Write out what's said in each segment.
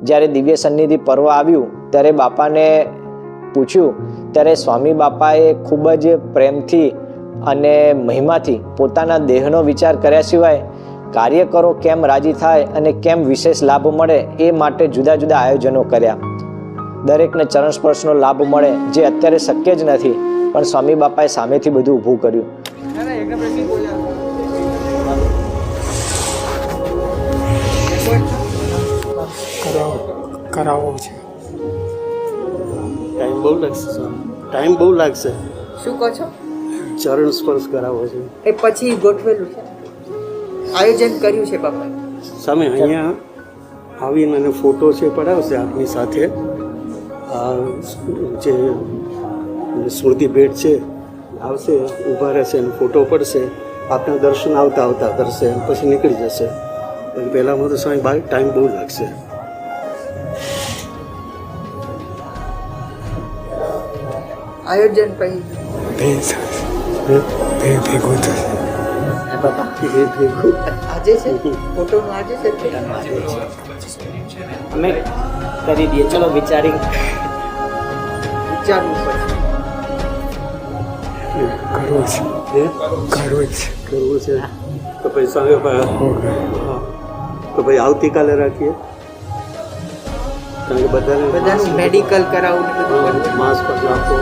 જ્યારે દિવ્ય સન્નિધિ પર્વ આવ્યું ત્યારે બાપાને પૂછ્યું ત્યારે સ્વામી બાપાએ ખૂબ જ પ્રેમથી અને મહિમાથી પોતાના દેહનો વિચાર કર્યા સિવાય કાર્યકરો કેમ રાજી થાય અને કેમ વિશેષ લાભ મળે એ માટે જુદા જુદા આયોજનો કર્યા. દરેકને ચરણ સ્પર્શનો લાભ મળે જે અત્યારે શક્ય જ નથી, પણ સ્વામી બાપાએ સામેથી બધું ઊભું કર્યું. કરાવો છે. ટાઈમ બહુ લાગશે. શું કહો છો? ચરણ સ્પર્શ કરાવો છે. એ પછી ગોઠવેલું છે, આયોજન કર્યું છે બાપા સામે. અહીંયા આવીને અને ફોટો છે પડાવશે આપની સાથે. આ જે સ્મૃતિ ભેટ છે આવશે, ઊભા રહેશે અને ફોટો પડશે. આપના દર્શન આવતા આવતા કરશે, પછી નીકળી જશે. પહેલાંમાં તો સ્વામી ટાઈમ બહુ લાગશે. આયોજન પછી ભેગું થશે. આજે છે ફોટોનું, આજે છે અમે કરી દઈએ, ચલો વિચારવું વિચારવું પડશે. કરવું છે. તો પછી સ્વામી તો ભાઈ આવતીકાલે રાખીએ, કારણ કે બધાનું મેડિકલ કરાવવું ને બધું માસ્ક આપો.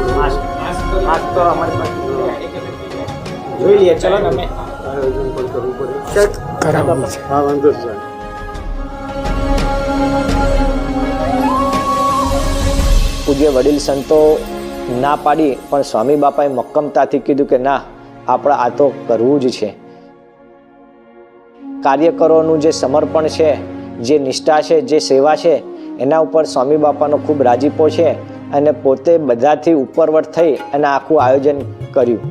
તો અમારી પાસે જોઈ લઈએ, ચલો ને અમે આયોજન પણ કરવું પડે. કરાવવું છે. હા, વાંધો જ નહીં. પૂજ્ય વડીલ સંતો ના પાડી, પણ સ્વામી બાપાએ મક્કમતાથી કીધું કે ના, આપણે આ તો કરવું જ છે. કાર્યકરોનું જે સમર્પણ છે, જે નિષ્ઠા છે, જે સેવા છે, એના ઉપર સ્વામી બાપાનો ખૂબ રાજીપો છે અને પોતે બધાથી ઉપરવટ થઈ અને આખું આયોજન કર્યું.